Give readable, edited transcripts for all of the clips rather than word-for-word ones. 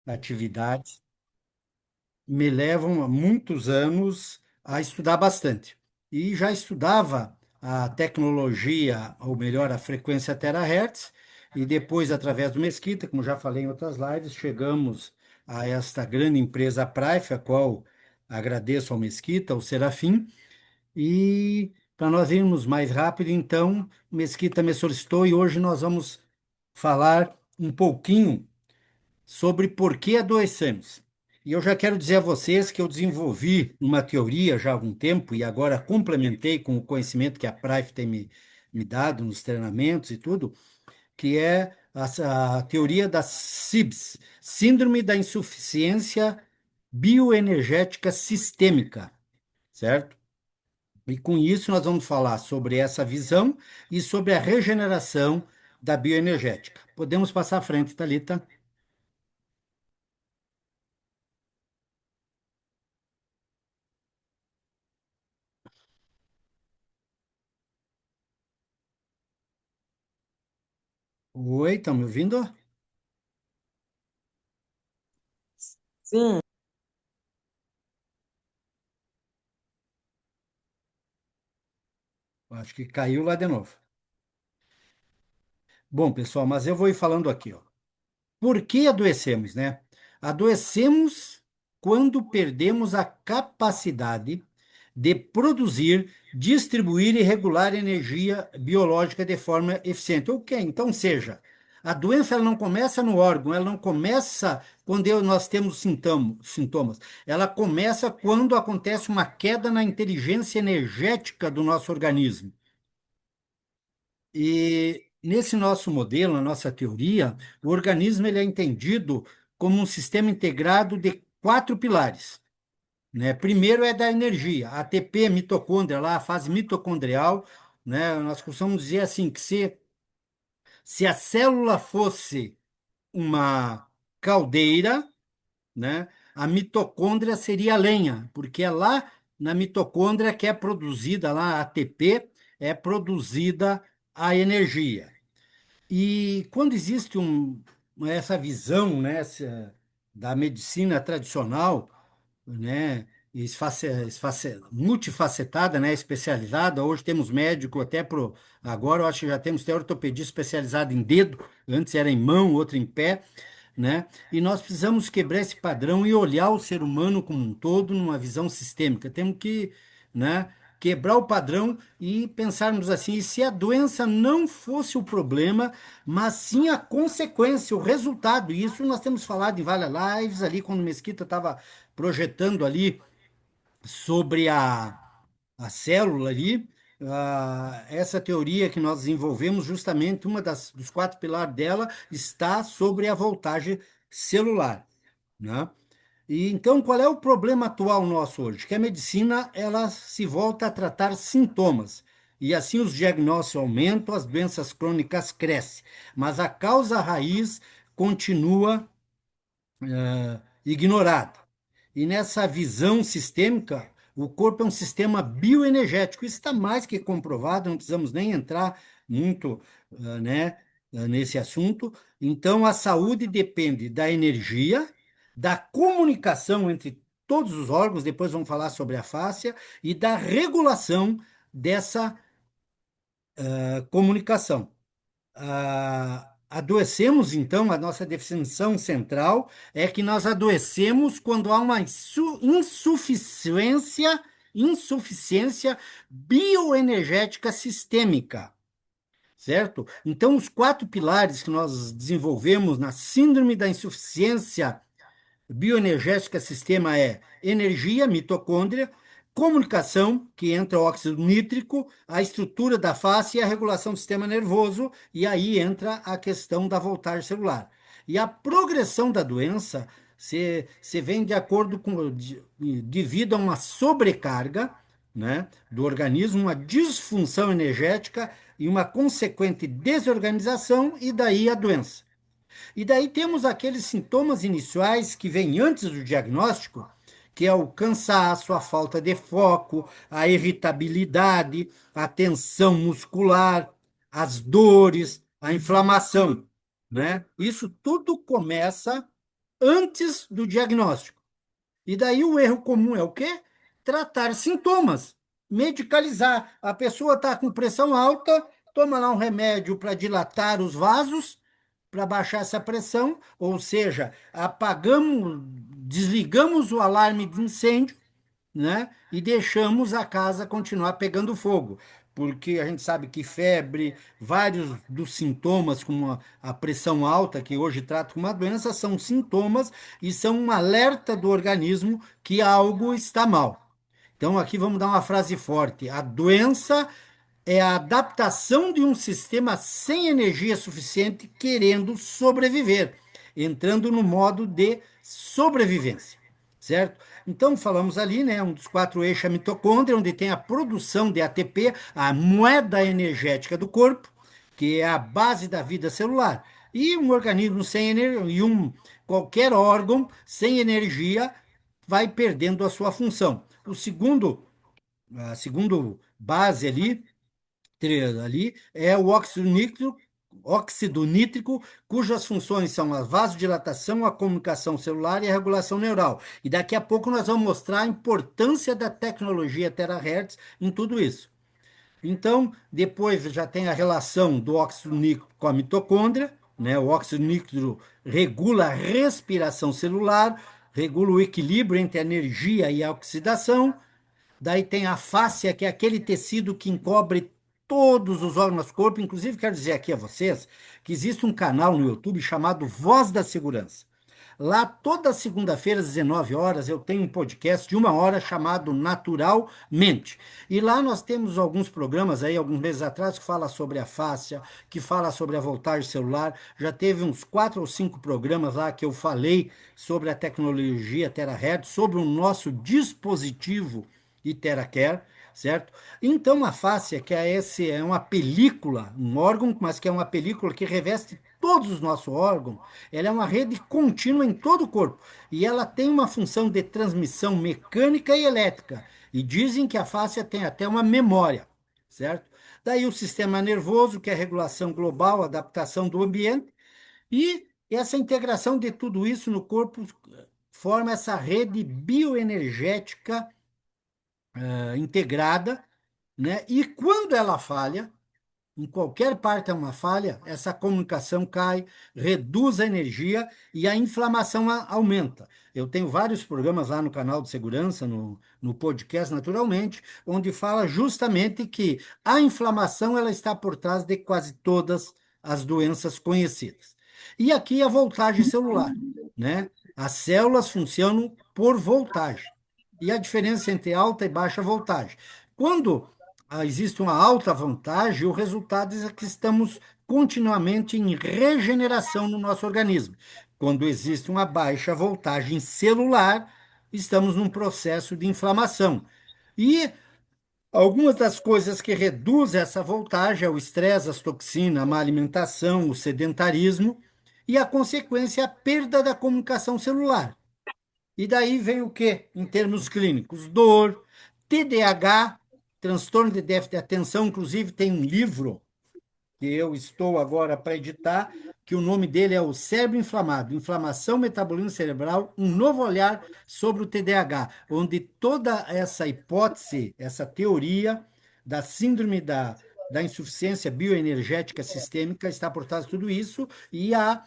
atividades me levam há muitos anos a estudar bastante. E já estudava a tecnologia, ou melhor, a frequência terahertz, e depois, através do Mesquita, como já falei em outras lives, chegamos a esta grande empresa Prife, a qual agradeço ao Mesquita, ao Serafim, e para nós irmos mais rápido, então, o Mesquita me solicitou e hoje nós vamos falar um pouquinho sobre por que adoecemos. E eu já quero dizer a vocês que eu desenvolvi uma teoria já há algum tempo e agora complementei com o conhecimento que a Prife tem me dado nos treinamentos e tudo, que é a teoria da SIBS, Síndrome da Insuficiência Bioenergética Sistêmica, certo? E com isso nós vamos falar sobre essa visão e sobre a regeneração da bioenergética. Podemos passar à frente, Thalita? Oi, estão me ouvindo? Sim, Acho que caiu lá de novo. Bom, pessoal, mas eu vou ir falando aqui, ó. Por que adoecemos, né? Adoecemos quando perdemos a capacidade de produzir, distribuir e regular energia biológica de forma eficiente. O que? Então, seja, a doença ela não começa no órgão, ela não começa quando nós temos sintomas. Ela começa quando acontece uma queda na inteligência energética do nosso organismo. E nesse nosso modelo, na nossa teoria, o organismo ele é entendido como um sistema integrado de quatro pilares, né? Primeiro é da energia, a ATP, mitocôndria, lá, a fase mitocondrial, né? Nós costumamos dizer assim que se a célula fosse uma caldeira, né? A mitocôndria seria a lenha, porque é lá na mitocôndria que é produzida lá a ATP, é produzida a energia. E quando existe essa visão, né, da medicina tradicional, né, multifacetada, né, especializada, hoje temos médico até agora eu acho que já temos até ortopedia especializada em dedo, antes era em mão, outro em pé, né? E nós precisamos quebrar esse padrão e olhar o ser humano como um todo numa visão sistêmica. Temos que, né, quebrar o padrão e pensarmos assim, e se a doença não fosse o problema, mas sim a consequência, o resultado. E isso nós temos falado em várias lives ali, quando o Mesquita estava projetando ali sobre a célula ali, essa teoria que nós desenvolvemos, justamente dos quatro pilares dela está sobre a voltagem celular, né? E então, qual é o problema atual nosso hoje? Que a medicina ela se volta a tratar sintomas. E assim os diagnósticos aumentam, as doenças crônicas crescem. Mas a causa raiz continua ignorada. E nessa visão sistêmica, o corpo é um sistema bioenergético. Isso está mais que comprovado, não precisamos nem entrar muito, né, nesse assunto. Então, a saúde depende da energia, da comunicação entre todos os órgãos, depois vamos falar sobre a fáscia, e da regulação dessa comunicação. Adoecemos, então, a nossa definição central é que nós adoecemos quando há uma insuficiência bioenergética sistêmica, certo? Então, os quatro pilares que nós desenvolvemos na síndrome da insuficiência bioenergética sistema é energia, mitocôndria, comunicação, que entra o óxido nítrico, a estrutura da face e a regulação do sistema nervoso, e aí entra a questão da voltagem celular. E a progressão da doença se vem de acordo com, devido a uma sobrecarga, né, do organismo, uma disfunção energética e uma consequente desorganização, e daí a doença. E daí temos aqueles sintomas iniciais que vêm antes do diagnóstico, que é o cansaço, a falta de foco, a irritabilidade, a tensão muscular, as dores, a inflamação, né? Isso tudo começa antes do diagnóstico. E daí o erro comum é o quê? Tratar sintomas, medicalizar. A pessoa está com pressão alta, toma lá um remédio para dilatar os vasos, para baixar essa pressão, ou seja, apagamos, desligamos o alarme de incêndio, né? E deixamos a casa continuar pegando fogo. Porque a gente sabe que febre, vários dos sintomas, como a pressão alta, que hoje trata como uma doença, são sintomas e são um alerta do organismo que algo está mal. Então, aqui vamos dar uma frase forte: a doença é a adaptação de um sistema sem energia suficiente querendo sobreviver, entrando no modo de sobrevivência, certo? Então, falamos ali, né, um dos quatro eixos é a mitocôndria, onde tem a produção de ATP, a moeda energética do corpo, que é a base da vida celular. E um organismo sem energia, qualquer órgão sem energia vai perdendo a sua função. A segundo base ali é o óxido nítrico, cujas funções são a vasodilatação, a comunicação celular e a regulação neural. E daqui a pouco nós vamos mostrar a importância da tecnologia terahertz em tudo isso. Então, depois já tem a relação do óxido nítrico com a mitocôndria, né? O óxido nítrico regula a respiração celular, regula o equilíbrio entre a energia e a oxidação. Daí tem a fáscia, que é aquele tecido que encobre todos os órgãos do corpo. Inclusive, quero dizer aqui a vocês que existe um canal no YouTube chamado Voz da Segurança. Lá, toda segunda-feira, às 19 horas, eu tenho um podcast de 1 hora chamado Naturalmente. E lá nós temos alguns programas aí, alguns meses atrás, que fala sobre a fáscia, que fala sobre a voltagem celular. Já teve uns 4 ou 5 programas lá que eu falei sobre a tecnologia Terahertz, sobre o nosso dispositivo Iteracare, certo? Então, a fáscia, esse é uma película, um órgão, mas que é uma película que reveste todos os nossos órgãos, ela é uma rede contínua em todo o corpo e ela tem uma função de transmissão mecânica e elétrica. E dizem que a fáscia tem até uma memória, certo? Daí o sistema nervoso, que é a regulação global, adaptação do ambiente, e essa integração de tudo isso no corpo forma essa rede bioenergética integrada, né? E quando ela falha, em qualquer parte é uma falha, essa comunicação cai, reduz a energia e a inflamação aumenta. Eu tenho vários programas lá no canal de segurança, no podcast Naturalmente, onde fala justamente que a inflamação ela está por trás de quase todas as doenças conhecidas. E aqui a voltagem celular, né? As células funcionam por voltagem. E a diferença entre alta e baixa voltagem. Quando existe uma alta voltagem, o resultado é que estamos continuamente em regeneração no nosso organismo. Quando existe uma baixa voltagem celular, estamos num processo de inflamação. E algumas das coisas que reduzem essa voltagem é o estresse, as toxinas, a má alimentação, o sedentarismo e a consequência é a perda da comunicação celular. E daí vem o quê? Em termos clínicos? Dor, TDAH, transtorno de déficit de atenção. Inclusive, tem um livro que eu estou agora para editar, que o nome dele é O Cérebro Inflamado, Inflamação, Metabolismo Cerebral, um novo olhar sobre o TDAH, onde toda essa hipótese, essa teoria da síndrome da insuficiência bioenergética sistêmica está por trás de tudo isso, e a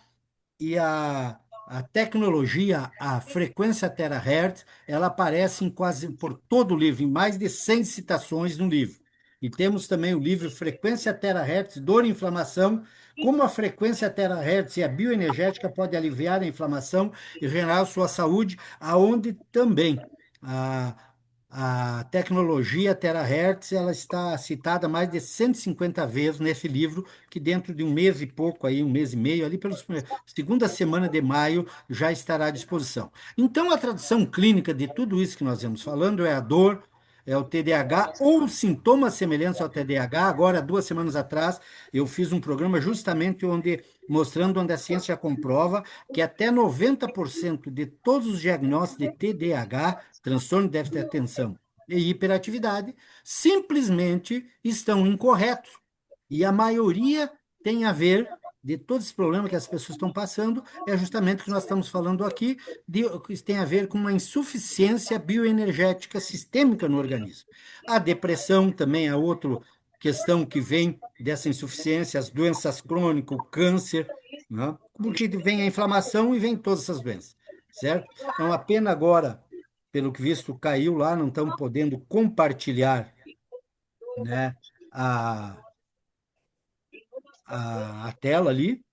tecnologia, a frequência terahertz, ela aparece em quase por todo o livro, em mais de 100 citações no livro. E temos também o livro Frequência Terahertz, Dor e Inflamação, como a frequência terahertz e a bioenergética pode aliviar a inflamação e regenerar a sua saúde, aonde também a, a tecnologia terahertz ela está citada mais de 150 vezes nesse livro, que dentro de um mês e pouco, aí, um mês e meio, ali pela segunda semana de maio, já estará à disposição. Então, a tradução clínica de tudo isso que nós estamos falando é a dor, é o TDAH ou sintomas semelhantes ao TDAH. Agora, 2 semanas atrás, eu fiz um programa justamente mostrando onde a ciência comprova que até 90% de todos os diagnósticos de TDAH, transtorno de déficit de atenção e hiperatividade, simplesmente estão incorretos. E a maioria tem a ver de todos os problemas que as pessoas estão passando, é justamente o que nós estamos falando aqui, que tem a ver com uma insuficiência bioenergética sistêmica no organismo. A depressão também é outra questão que vem dessa insuficiência, as doenças crônicas, o câncer, né? Porque vem a inflamação e vem todas essas doenças, certo? É uma pena agora, pelo que visto, caiu lá, não estamos podendo compartilhar, né, a, a tela ali.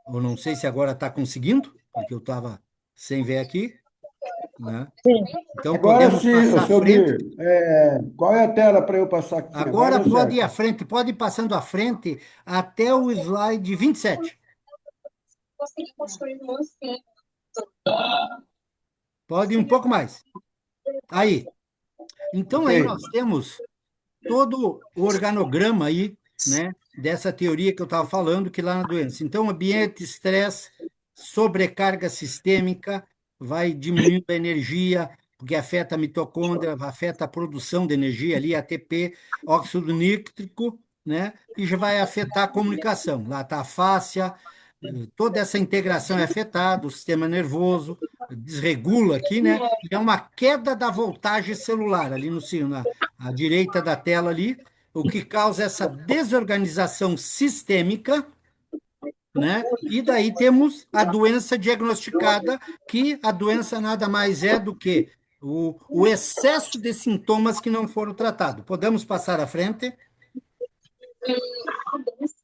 Eu não sei se agora está conseguindo, porque eu estava sem ver aqui, né? Sim. Então Agora podemos sim, passar à frente. sobre qual é a tela para eu passar aqui? Agora Agora deu pode ir à certo. frente, pode ir passando à frente até o slide 27. Pode ir um pouco mais. Aí. Então Ok. aí nós temos todo o organograma aí, né, dessa teoria que eu estava falando, que lá na doença. Então, ambiente, estresse, sobrecarga sistêmica, vai diminuindo a energia, porque afeta a mitocôndria, afeta a produção de energia ali, ATP, óxido nítrico, né, e já vai afetar a comunicação. Lá está a fáscia, toda essa integração é afetada, o sistema nervoso desregula aqui, né? E é uma queda da voltagem celular ali no na à direita da tela ali, o que causa essa desorganização sistêmica, né? E daí temos a doença diagnosticada, que a doença nada mais é do que o excesso de sintomas que não foram tratados. Podemos passar à frente,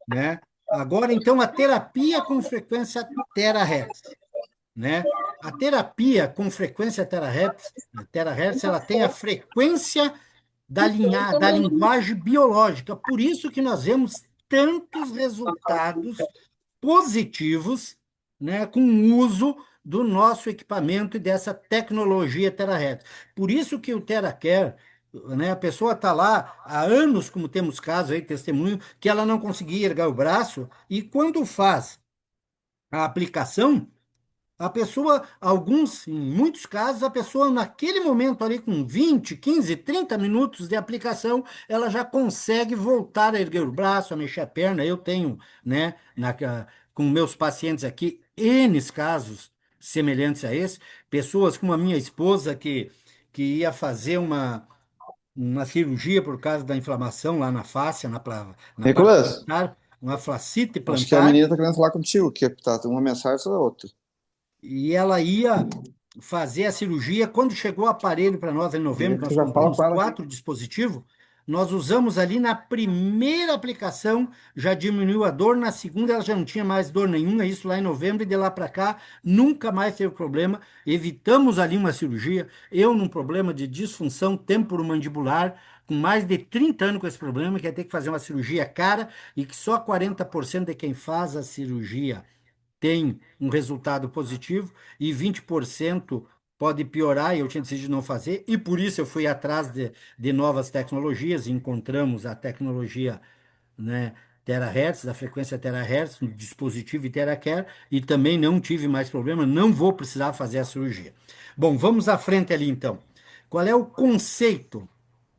né? Agora, então, a terapia com frequência terahertz, né? A terapia com frequência terahertz, ela tem a frequência da linguagem biológica. Por isso que nós vemos tantos resultados positivos, né, com o uso do nosso equipamento e dessa tecnologia terahertz. Por isso que o TeraCare, né, a pessoa está lá há anos, como temos casos aí, testemunho, que ela não conseguia erguer o braço, e quando faz a aplicação, a pessoa, alguns, em muitos casos, a pessoa naquele momento ali com 20, 15, 30 minutos de aplicação, ela já consegue voltar a erguer o braço, a mexer a perna. Eu tenho, né, com meus pacientes aqui, N casos semelhantes a esse, pessoas como a minha esposa que ia fazer uma cirurgia por causa da inflamação lá na face, na parte Nicolas, plantar, uma flacite acho que a plantar, menina tá querendo falar contigo, que tá uma mensagem ou outra. e ela ia fazer a cirurgia. Quando chegou o aparelho para nós em novembro, Liga que que tu nós já fala compramos com ela aqui. 4 dispositivos, nós usamos ali na primeira aplicação, já diminuiu a dor, na segunda ela já não tinha mais dor nenhuma, isso lá em novembro, e de lá para cá nunca mais teve problema. Evitamos ali uma cirurgia, eu num problema de disfunção temporomandibular, com mais de 30 anos com esse problema, que ia ter que fazer uma cirurgia cara, e que só 40% de quem faz a cirurgia tem um resultado positivo e 20% pode piorar, e eu tinha decidido não fazer, e por isso eu fui atrás de novas tecnologias, e encontramos a tecnologia, né, terahertz, da frequência terahertz, no dispositivo TeraCare, e também não tive mais problema, não vou precisar fazer a cirurgia. Bom, vamos à frente ali então. Qual é o conceito,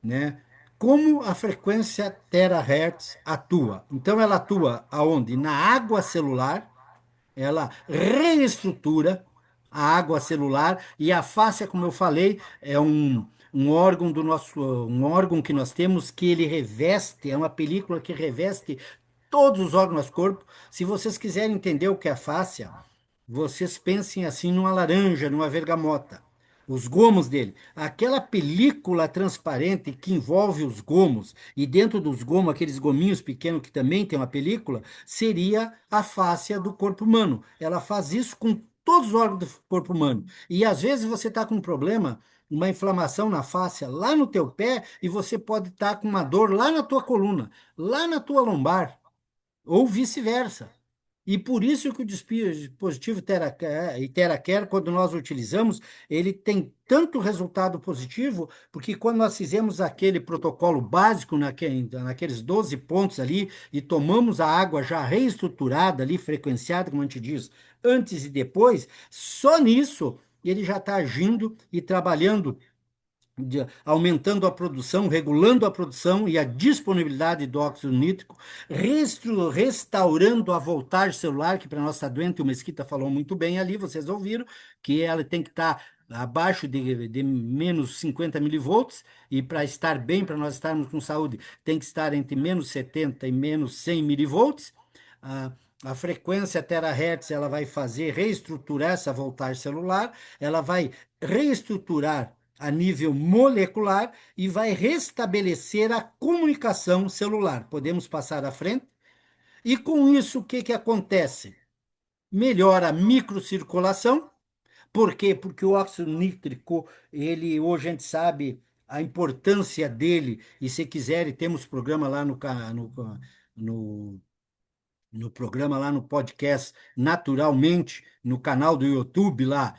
né? Como a frequência terahertz atua? Então ela atua aonde? Na água celular, ela reestrutura a água celular e a fáscia, como eu falei, é um órgão um órgão que nós temos que ele reveste, é uma película que reveste todos os órgãos do corpo. Se vocês quiserem entender o que é a fáscia, vocês pensem assim numa laranja, numa bergamota. Os gomos dele, aquela película transparente que envolve os gomos, e dentro dos gomos, aqueles gominhos pequenos que também tem uma película, seria a fáscia do corpo humano. Ela faz isso com todos os órgãos do corpo humano. E às vezes você está com um problema, uma inflamação na fáscia lá no teu pé, e você pode estar com uma dor lá na tua coluna, lá na tua lombar, ou vice-versa. E por isso que o dispositivo TeraCare, e TeraCare, quando nós utilizamos, ele tem tanto resultado positivo, porque quando nós fizemos aquele protocolo básico naqueles 12 pontos ali, e tomamos a água já reestruturada ali, frequenciada, como a gente diz, antes e depois, só nisso ele já está agindo e trabalhando aumentando a produção, regulando a produção e a disponibilidade do óxido nítrico, restaurando a voltagem celular, que para nós está doente, o Mesquita falou muito bem ali, vocês ouviram, que ela tem que estar abaixo de menos 50 milivolts, e para estar bem, para nós estarmos com saúde, tem que estar entre menos 70 e menos 100 milivolts. A, a frequência terahertz ela vai fazer reestruturar essa voltagem celular, ela vai reestruturar a nível molecular e vai restabelecer a comunicação celular. Podemos passar à frente? E com isso, o que que acontece? Melhora a microcirculação. Por quê? Porque o óxido nítrico, ele hoje a gente sabe a importância dele, e se quiserem, temos programa lá no, no programa lá no podcast Naturalmente, no canal do YouTube lá,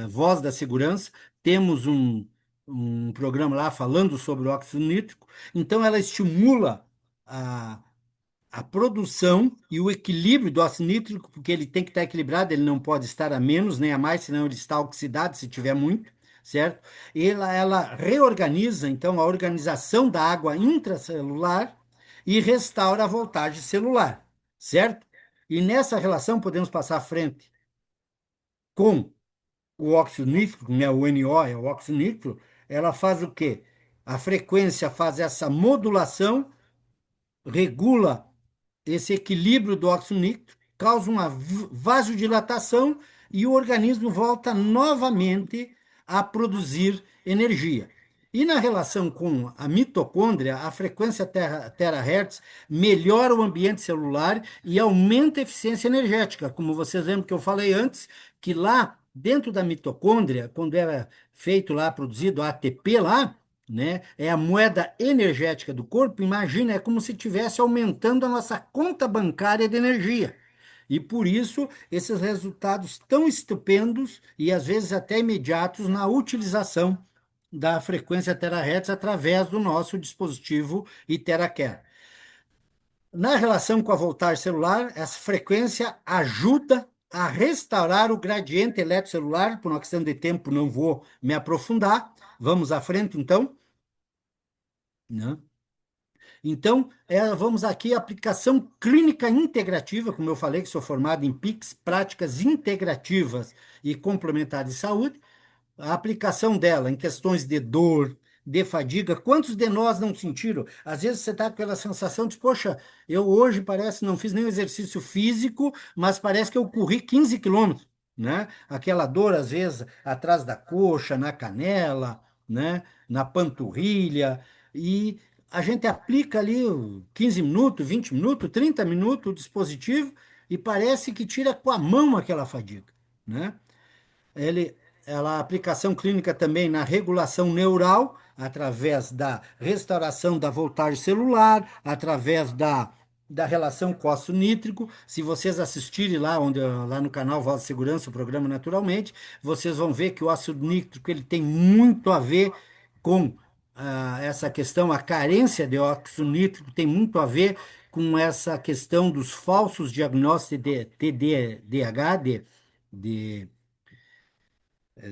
Voz da Segurança, temos um programa lá falando sobre o óxido nítrico. Então, ela estimula a, a produção e o equilíbrio do ácido nítrico, porque ele tem que estar equilibrado, ele não pode estar a menos nem a mais, senão ele está oxidado se tiver muito, certo? Ela reorganiza, então, a organização da água intracelular e restaura a voltagem celular, certo? E nessa relação podemos passar à frente com o óxido nítrico, né, o NO é o óxido nítrico, ela faz o quê? A frequência faz essa modulação, regula esse equilíbrio do óxido nítrico, causa uma vasodilatação e o organismo volta novamente a produzir energia. E na relação com a mitocôndria, a frequência terahertz melhora o ambiente celular e aumenta a eficiência energética. Como vocês lembram que eu falei antes, que lá dentro da mitocôndria, quando era feito lá, produzido ATP lá, né? É a moeda energética do corpo. Imagina, é como se estivesse aumentando a nossa conta bancária de energia. E por isso, esses resultados tão estupendos e às vezes até imediatos na utilização da frequência terahertz através do nosso dispositivo IteraCare. Na relação com a voltagem celular, essa frequência ajuda a restaurar o gradiente eletrocelular. Por uma questão de tempo, não vou me aprofundar. Vamos à frente, então. Né? Então, vamos aqui à aplicação clínica integrativa, como eu falei, que sou formado em PICS, práticas integrativas e complementares de saúde. A aplicação dela em questões de dor, de fadiga, quantos de nós não sentiram? Às vezes você está com aquela sensação de, poxa, eu hoje parece não fiz nenhum exercício físico, mas parece que eu corri 15 quilômetros, né? Aquela dor, às vezes, atrás da coxa, na canela, né? Na panturrilha, e a gente aplica ali 15 minutos, 20 minutos, 30 minutos o dispositivo e parece que tira com a mão aquela fadiga, né? Ele, ela, a aplicação clínica também na regulação neural, através da restauração da voltagem celular, através da relação com óxido nítrico. Se vocês assistirem lá, lá no canal Voz de Segurança, o programa Naturalmente, vocês vão ver que o óxido nítrico ele tem muito a ver com essa questão, a carência de óxido nítrico tem muito a ver com essa questão dos falsos diagnósticos de TDAH, de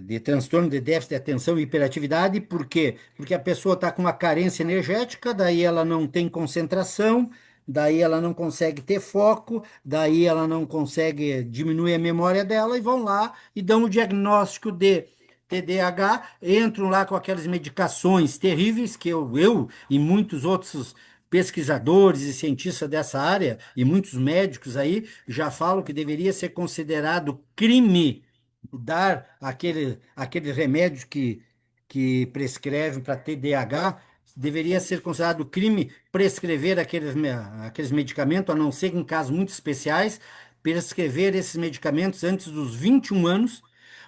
de transtorno de déficit de atenção e hiperatividade, por quê? Porque a pessoa está com uma carência energética, daí ela não tem concentração, daí ela não consegue ter foco, daí ela não consegue diminuir a memória dela e vão lá e dão o diagnóstico de TDAH, entram lá com aquelas medicações terríveis que eu e muitos outros pesquisadores e cientistas dessa área e muitos médicos aí já falam que deveria ser considerado crime dar aquele remédio que prescreve para TDAH, deveria ser considerado crime prescrever aqueles medicamentos, a não ser em casos muito especiais, prescrever esses medicamentos antes dos 21 anos,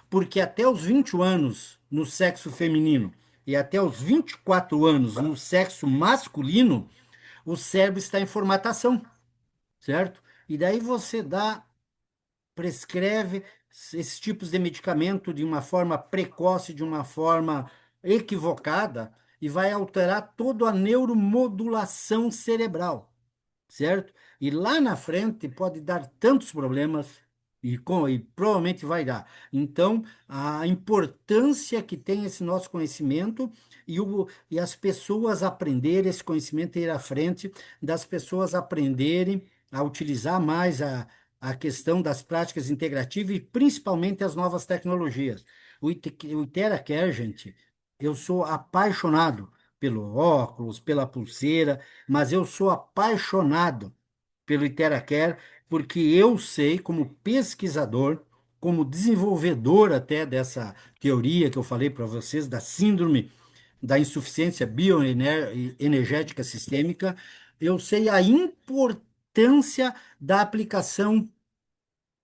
porque até os 21 anos no sexo feminino e até os 24 anos no sexo masculino, o cérebro está em formatação, certo? E daí você prescreve esses tipos de medicamento de uma forma precoce, de uma forma equivocada, e vai alterar toda a neuromodulação cerebral, certo? E lá na frente pode dar tantos problemas, e provavelmente vai dar. Então, a importância que tem esse nosso conhecimento e as pessoas aprenderem esse conhecimento e ir à frente, das pessoas aprenderem a utilizar mais a questão das práticas integrativas e principalmente as novas tecnologias. O IteraCare, gente, eu sou apaixonado pelo óculos, pela pulseira, mas eu sou apaixonado pelo IteraCare porque eu sei, como pesquisador, como desenvolvedor até dessa teoria que eu falei para vocês, da síndrome da insuficiência bioenergética sistêmica, eu sei a importância da aplicação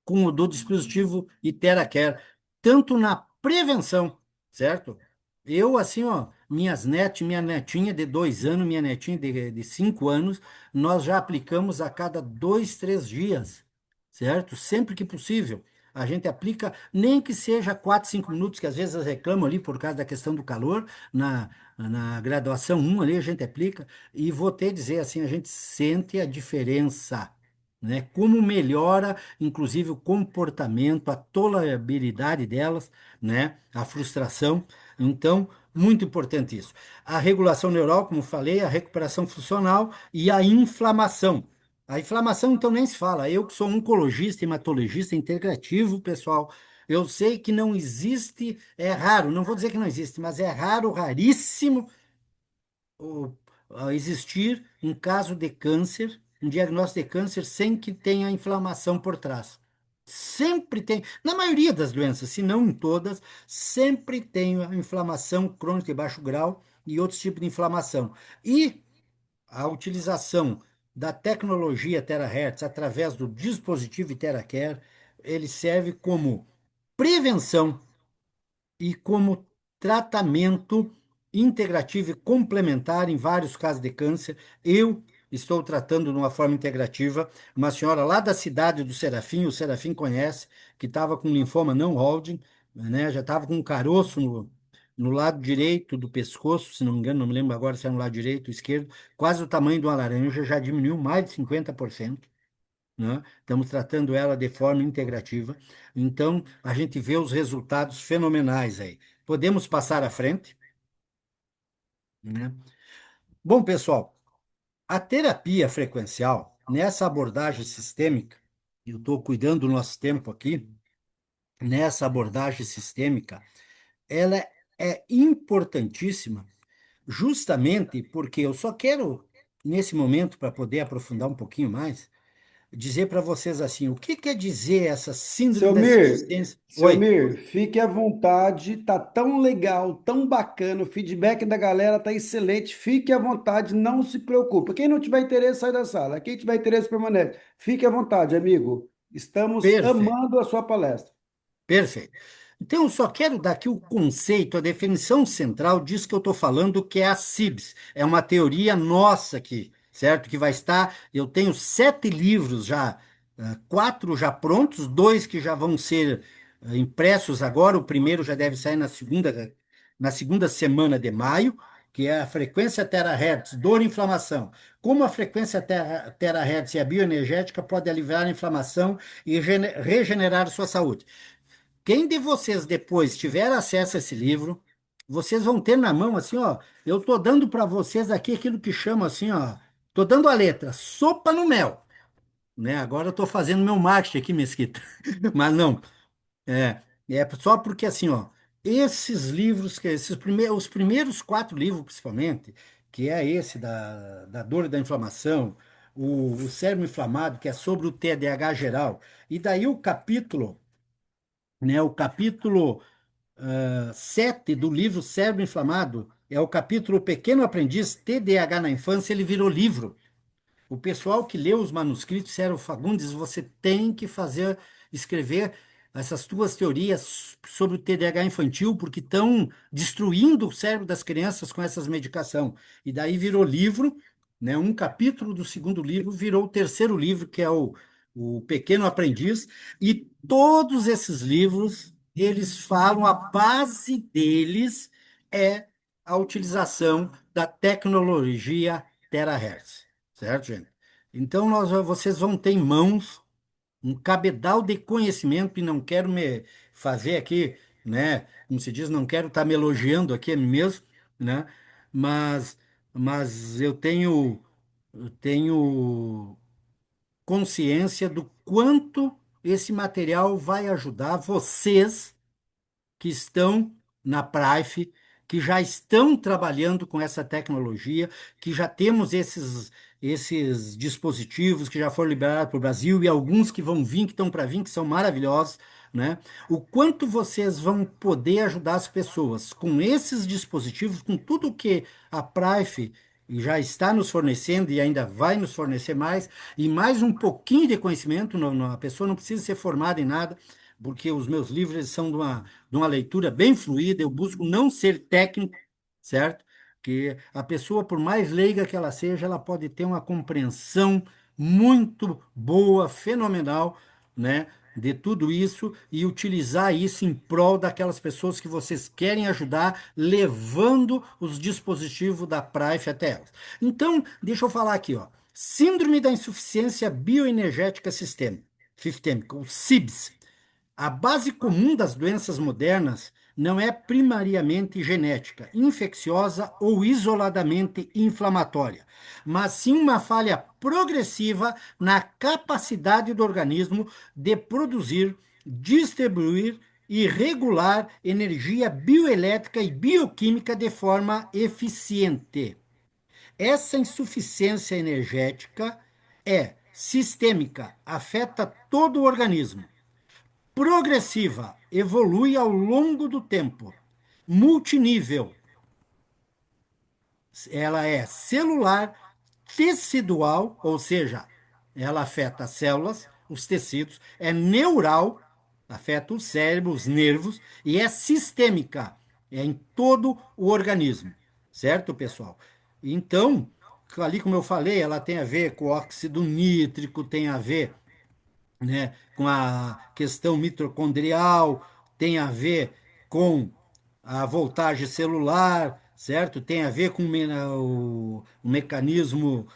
com o do dispositivo IteraCare, tanto na prevenção, certo? Eu, assim, ó, minha netinha de 2 anos, minha netinha de 5 anos, nós já aplicamos a cada 2, 3 dias, certo? Sempre que possível. A gente aplica, nem que seja 4, 5 minutos, que às vezes elas reclamam ali por causa da questão do calor, na graduação 1 ali a gente aplica, e vou te dizer assim, a gente sente a diferença, né? Como melhora, inclusive, o comportamento, a tolerabilidade delas, né? A frustração. Então, muito importante isso. A regulação neural, como falei, a recuperação funcional e a inflamação. A inflamação, então, nem se fala. Eu que sou oncologista, hematologista integrativo, pessoal, eu sei que não existe, é raro, não vou dizer que não existe, mas é raro, raríssimo o- existir um caso de câncer, um diagnóstico de câncer sem que tenha inflamação por trás. Sempre tem, na maioria das doenças, se não em todas, sempre tem a inflamação crônica de baixo grau e outros tipos de inflamação. E a utilização da tecnologia Terahertz através do dispositivo TeraCare, ele serve como prevenção e como tratamento integrativo e complementar em vários casos de câncer. Eu estou tratando de uma forma integrativa uma senhora lá da cidade do Serafim, o Serafim conhece, que estava com linfoma não Hodgkin, né? Já estava com um caroço no lado direito do pescoço, se não me engano, não me lembro agora se é no lado direito ou esquerdo, quase o tamanho de uma laranja, já diminuiu mais de 50%, né? Estamos tratando ela de forma integrativa. Então, a gente vê os resultados fenomenais aí. Podemos passar à frente, né? Bom, pessoal, a terapia frequencial, nessa abordagem sistêmica, eu estou cuidando do nosso tempo aqui, nessa abordagem sistêmica, ela é importantíssima, justamente porque eu só quero, nesse momento, para poder aprofundar um pouquinho mais, dizer para vocês assim, o que quer dizer essa síndrome Seu da Mir, insuficiência? seu Oi, Mir, fique à vontade, tá tão legal, tão bacana, o feedback da galera tá excelente, fique à vontade, não se preocupe. Quem não tiver interesse, sai da sala. Quem tiver interesse, permanece. Fique à vontade, amigo. Estamos perfeito. amando a sua palestra. Perfeito. Então, eu só quero dar aqui o conceito, a definição central disso que eu estou falando, que é a CIBS. É uma teoria nossa aqui, certo? Que vai estar. Eu tenho 7 livros já, 4 já prontos, 2 que já vão ser impressos agora. O primeiro já deve sair na segunda semana de maio, que é a frequência terahertz, dor e inflamação. Como a frequência terahertz e a bioenergética pode aliviar a inflamação e regenerar sua saúde. Quem de vocês depois tiver acesso a esse livro, vocês vão ter na mão assim, ó. Eu tô dando para vocês aqui aquilo que chama assim, ó. Tô dando a letra, sopa no mel, né? Agora eu tô fazendo meu marketing aqui, Mesquita. Mas não, é só porque assim, ó, esses livros os primeiros 4 livros principalmente, que é esse da dor e da inflamação, o cérebro inflamado, que é sobre o TDAH geral, e daí o capítulo, né? O capítulo 7 do livro Cérebro Inflamado, é o capítulo Pequeno Aprendiz, TDAH na Infância, ele virou livro. O pessoal que leu os manuscritos disseram, Fagundes, você tem que escrever essas tuas teorias sobre o TDAH infantil, porque estão destruindo o cérebro das crianças com essas medicações. E daí virou livro, né? Um capítulo do segundo livro virou o terceiro livro, que é o Pequeno Aprendiz, e todos esses livros, eles falam, a base deles é a utilização da tecnologia terahertz. Certo, gente? Então, vocês vão ter em mãos um cabedal de conhecimento, e não quero me fazer aqui, né? Como se diz, não quero estar me elogiando aqui a mim mesmo, né? Mas, mas eu tenho consciência do quanto esse material vai ajudar vocês que estão na Prife, que já estão trabalhando com essa tecnologia, que já temos esses dispositivos que já foram liberados para o Brasil e alguns que vão vir, que estão para vir, que são maravilhosos, né? O quanto vocês vão poder ajudar as pessoas com esses dispositivos, com tudo que a Prife já está nos fornecendo e ainda vai nos fornecer mais, e mais um pouquinho de conhecimento, a pessoa não precisa ser formada em nada, porque os meus livros eles são de uma leitura bem fluida, eu busco não ser técnico, certo? Que a pessoa, por mais leiga que ela seja, ela pode ter uma compreensão muito boa, fenomenal, né? De tudo isso e utilizar isso em prol daquelas pessoas que vocês querem ajudar, levando os dispositivos da Prife até elas. Então, deixa eu falar aqui, ó. Síndrome da insuficiência bioenergética sistêmica, o SIBS. A base comum das doenças modernas não é primariamente genética, infecciosa ou isoladamente inflamatória, mas sim uma falha progressiva na capacidade do organismo de produzir, distribuir e regular energia bioelétrica e bioquímica de forma eficiente. Essa insuficiência energética é sistêmica, afeta todo o organismo, progressiva, evolui ao longo do tempo. Multinível, ela é celular, tecidual, ou seja, ela afeta as células, os tecidos, é neural, afeta o cérebro, os nervos, e é sistêmica, é em todo o organismo, certo, pessoal? Então, ali como eu falei, ela tem a ver com óxido nítrico, tem a ver, né, com a questão mitocondrial, tem a ver com a voltagem celular, certo? Tem a ver com o mecanismo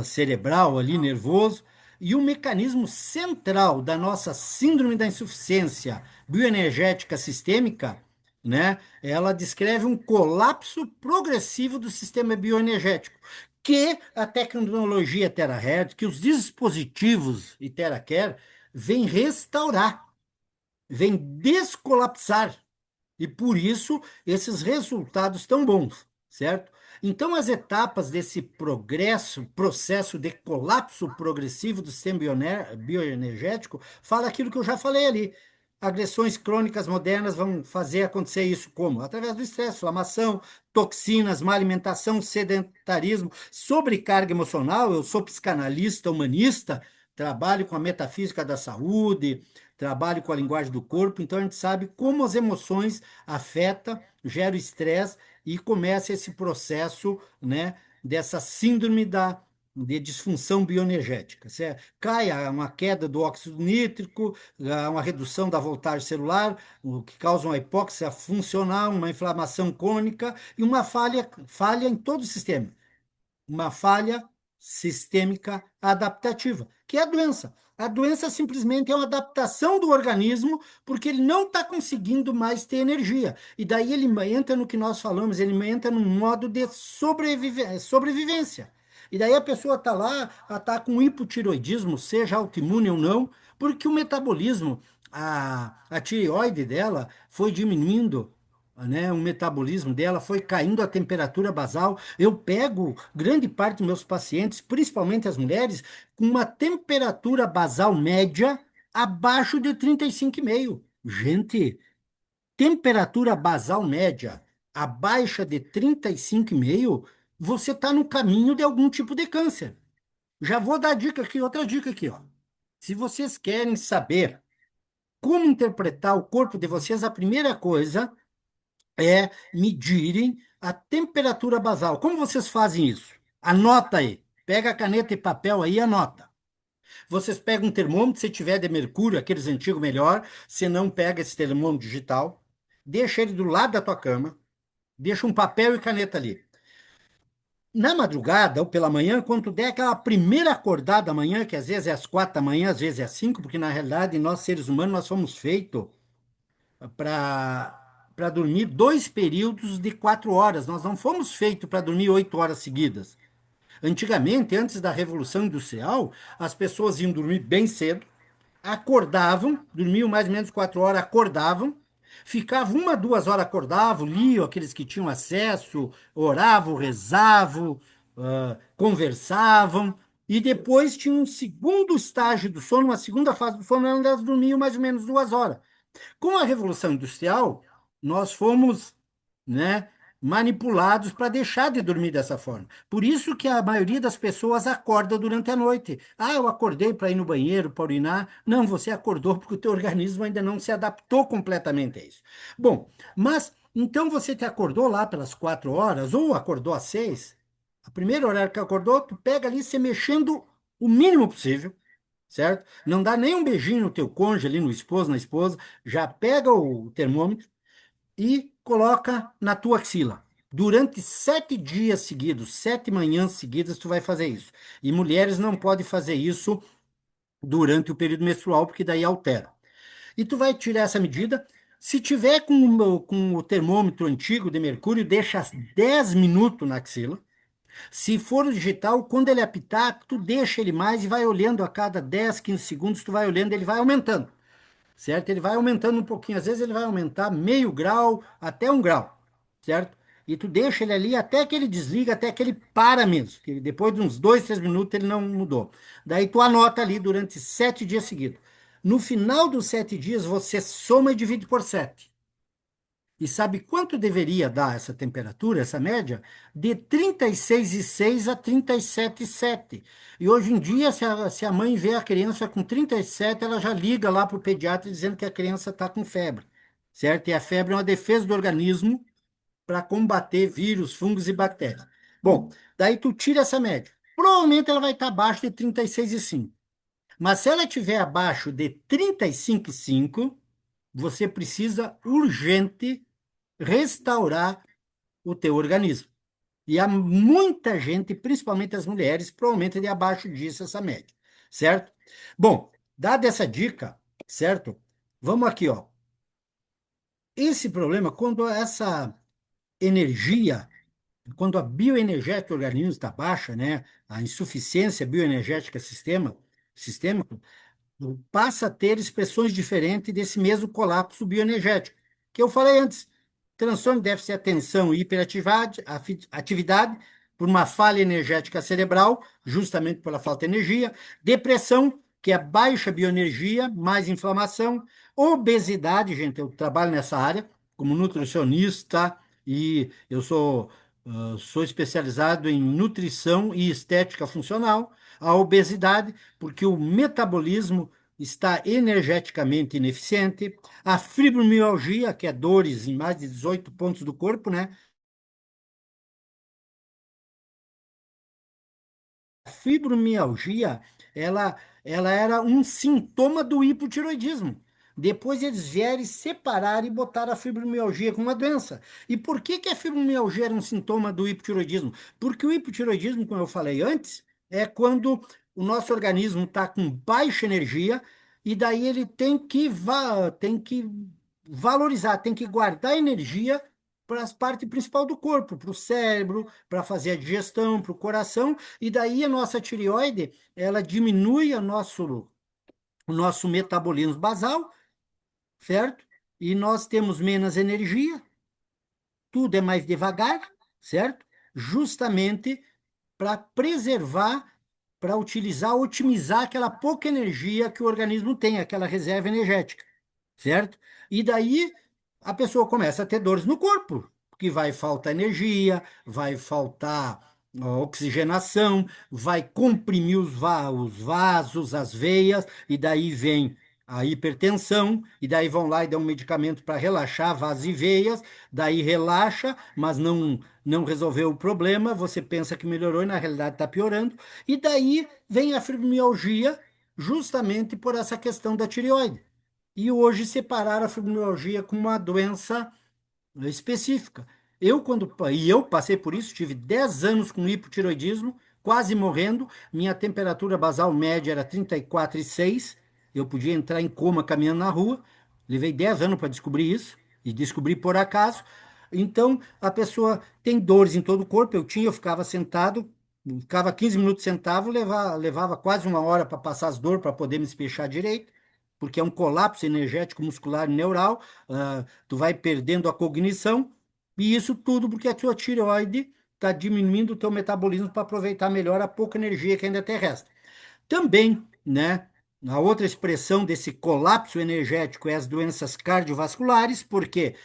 cerebral ali, nervoso. E o mecanismo central da nossa síndrome da insuficiência bioenergética sistêmica, né? Ela descreve um colapso progressivo do sistema bioenergético, que a tecnologia Terahertz, que os dispositivos e TeraCare vem restaurar, vem descolapsar. E por isso esses resultados tão bons, certo? Então, as etapas desse processo de colapso progressivo do sistema bioenergético, fala aquilo que eu já falei ali. Agressões crônicas modernas vão fazer acontecer isso como? Através do estresse, inflamação, toxinas, má alimentação, sedentarismo, sobrecarga emocional. Eu sou psicanalista, humanista, trabalho com a metafísica da saúde, trabalho com a linguagem do corpo, então a gente sabe como as emoções afetam, gera estresse e começa esse processo, né, dessa síndrome de disfunção bioenergética. Cai uma queda do óxido nítrico, uma redução da voltagem celular, o que causa uma hipóxia funcional, uma inflamação crônica e uma falha em todo o sistema, uma falha sistêmica adaptativa, que é a doença. A doença simplesmente é uma adaptação do organismo porque ele não está conseguindo mais ter energia. E daí ele entra no que nós falamos, ele entra num modo de sobrevivência. E daí a pessoa está lá, ela está com hipotiroidismo, seja autoimune ou não, porque o metabolismo, a tireoide dela foi diminuindo, né, o metabolismo dela foi caindo a temperatura basal. Eu pego grande parte dos meus pacientes, principalmente as mulheres, com uma temperatura basal média abaixo de 35,5. Gente, temperatura basal média abaixo de 35,5, você está no caminho de algum tipo de câncer. Já vou dar dica aqui, outra dica aqui, ó. Se vocês querem saber como interpretar o corpo de vocês, a primeira coisa é medirem a temperatura basal. Como vocês fazem isso? Anota aí. Pega a caneta e papel aí e anota. Vocês pegam um termômetro, se tiver de mercúrio, aqueles antigos melhor, se não pega esse termômetro digital, deixa ele do lado da tua cama, deixa um papel e caneta ali. Na madrugada ou pela manhã, quando tu der aquela primeira acordada da manhã, que às vezes é às 4 da manhã, às vezes é às 5, porque na realidade nós seres humanos nós somos feitos para dormir 2 períodos de 4 horas. Nós não fomos feitos para dormir 8 horas seguidas. Antigamente, antes da Revolução Industrial, as pessoas iam dormir bem cedo, acordavam, dormiam mais ou menos 4 horas, acordavam, ficavam 1, 2 horas acordavam, liam aqueles que tinham acesso, oravam, rezavam, conversavam, e depois tinha um segundo estágio do sono, uma segunda fase do sono, onde elas dormiam mais ou menos 2 horas. Com a Revolução Industrial, nós fomos, né, manipulados para deixar de dormir dessa forma. Por isso que a maioria das pessoas acorda durante a noite. Ah, eu acordei para ir no banheiro, para urinar. Não, você acordou porque o teu organismo ainda não se adaptou completamente a isso. Bom, mas então você te acordou lá pelas 4 horas ou acordou às 6. A primeira horário que acordou, tu pega ali se mexendo o mínimo possível, certo? Não dá nem um beijinho no teu cônjuge ali, no esposo, na esposa, já pega o termômetro e coloca na tua axila. Durante 7 dias seguidos, 7 manhãs seguidas, tu vai fazer isso. E mulheres não podem fazer isso durante o período menstrual, porque daí altera. E tu vai tirar essa medida. Se tiver com o termômetro antigo de mercúrio, deixa 10 minutos na axila. Se for o digital, quando ele apitar, tu deixa ele mais e vai olhando a cada 10, 15 segundos, tu vai olhando, ele vai aumentando, certo? Ele vai aumentando um pouquinho, às vezes ele vai aumentar meio grau até 1 grau, certo? E tu deixa ele ali até que ele desliga, até que ele para mesmo, que depois de uns 2, 3 minutos ele não mudou. Daí tu anota ali durante 7 dias seguidos. No final dos 7 dias, você soma e divide por 7. E sabe quanto deveria dar essa temperatura, essa média? De 36,6 a 37,7. E hoje em dia, se a mãe vê a criança com 37, ela já liga lá para o pediatra dizendo que a criança está com febre, certo? E a febre é uma defesa do organismo para combater vírus, fungos e bactérias. Bom, daí tu tira essa média. Provavelmente ela vai estar abaixo de 36,5. Mas se ela estiver abaixo de 35,5, você precisa urgente restaurar o teu organismo. E há muita gente, principalmente as mulheres, provavelmente de abaixo disso, essa média, certo? Bom, dada essa dica, certo? Vamos aqui, ó. Esse problema, quando essa energia, quando a bioenergética do organismo está baixa, né? A insuficiência bioenergética sistêmica, passa a ter expressões diferentes desse mesmo colapso bioenergético, que eu falei antes. Transtorno de déficit de atenção e hiperatividade, atividade por uma falha energética cerebral, justamente pela falta de energia, depressão, que é baixa bioenergia, mais inflamação, obesidade, gente, eu trabalho nessa área como nutricionista e eu sou especializado em nutrição e estética funcional, a obesidade, porque o metabolismo está energeticamente ineficiente, a fibromialgia, que é dores em mais de 18 pontos do corpo, né? A fibromialgia, ela era um sintoma do hipotiroidismo. Depois eles vieram separar e botar a fibromialgia como uma doença. E por que que a fibromialgia era um sintoma do hipotiroidismo? Porque o hipotiroidismo, como eu falei antes, é quando o nosso organismo está com baixa energia e daí ele tem que valorizar, tem que guardar energia para a parte principal do corpo, para o cérebro, para fazer a digestão, para o coração, e daí a nossa tireoide, ela diminui o nosso metabolismo basal, certo? E nós temos menos energia, tudo é mais devagar, certo? Justamente para preservar, para utilizar, otimizar aquela pouca energia que o organismo tem, aquela reserva energética, certo? E daí a pessoa começa a ter dores no corpo, porque vai faltar energia, vai faltar oxigenação, vai comprimir os vasos, as veias, e daí vem a hipertensão, e daí vão lá e dão um medicamento para relaxar vasos e veias, daí relaxa, mas não resolveu o problema, você pensa que melhorou e na realidade está piorando, e daí vem a fibromialgia, justamente por essa questão da tireoide. E hoje separaram a fibromialgia como uma doença específica. Eu passei por isso, tive 10 anos com hipotiroidismo, quase morrendo. Minha temperatura basal média era 34,6. Eu podia entrar em coma caminhando na rua. Levei 10 anos para descobrir isso e descobri por acaso. Então, a pessoa tem dores em todo o corpo. Eu ficava sentado, ficava 15 minutos sentado, levava quase uma hora para passar as dores para poder me espeixar direito, porque é um colapso energético muscular e neural. Tu vai perdendo a cognição, e isso tudo porque a tua tireoide está diminuindo o teu metabolismo para aproveitar melhor a pouca energia que ainda te resta. Também, né? A outra expressão desse colapso energético é as doenças cardiovasculares, porque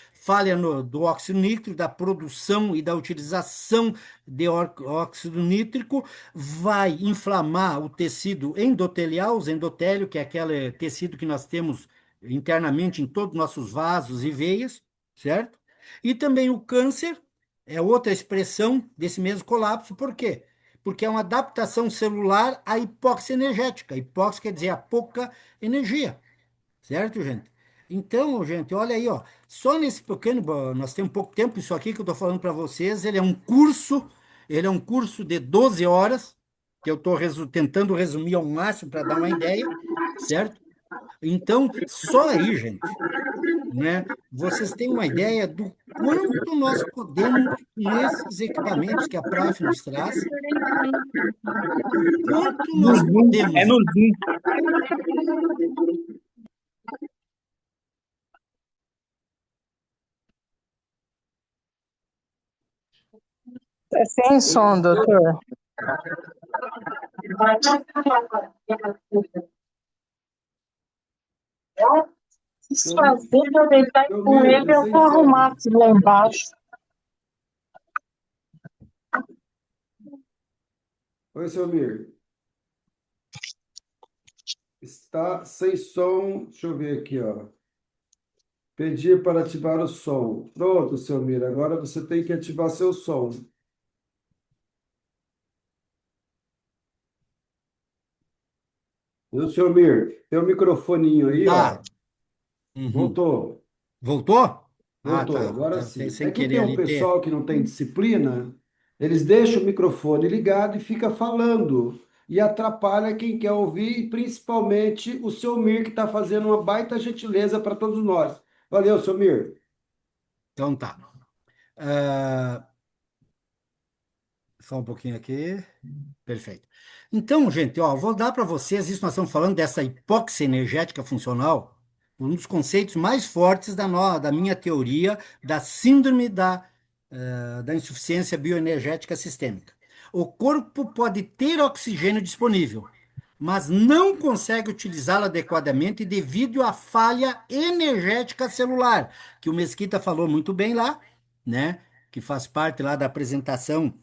do óxido nítrico, da produção e da utilização de óxido nítrico, vai inflamar o tecido endotelial, os endotélio, que é aquele tecido que nós temos internamente em todos os nossos vasos e veias, certo? E também o câncer é outra expressão desse mesmo colapso, por quê? Porque é uma adaptação celular à hipóxia energética. Hipóxia quer dizer a pouca energia, certo, gente? Então, gente, olha aí, ó, só nesse pequeno, nós temos pouco tempo, isso aqui que eu estou falando para vocês, ele é um curso de 12 horas, que eu estou tentando resumir ao máximo para dar uma ideia, certo? Então, só aí, gente, né? Vocês têm uma ideia do quanto nós podemos, com esses equipamentos que a Price nos traz, o quanto No nós Zoom, é podemos. no Zoom. É sem som, doutor. Desfazer, eu deitar Seu com Mir, ele, tá eu sem vou arrumar som. aqui lá embaixo. Oi, seu Mir. Está sem som. Deixa eu ver aqui, ó. Pedir para ativar o som. Pronto, seu Mir. Agora você tem que ativar seu som. Viu, seu Mir? Tem um microfoninho aí, ó. Tá. Uhum. Voltou. Voltou? Ah, Voltou, tá. agora Tá sim. É sem que querer tem um ali ter. pessoal que não tem disciplina, eles deixam o microfone ligado e fica falando. E atrapalha quem quer ouvir, e principalmente o seu Mir, que está fazendo uma baita gentileza para todos nós. Valeu, seu Mir. Então tá. Ah, só um pouquinho aqui. Perfeito. Então, gente, ó, vou dar para vocês, isso nós estamos falando dessa hipóxia energética funcional, um dos conceitos mais fortes da minha teoria da síndrome da insuficiência bioenergética sistêmica. O corpo pode ter oxigênio disponível, mas não consegue utilizá-lo adequadamente devido à falha energética celular, que o Mesquita falou muito bem lá, né? Que faz parte lá da apresentação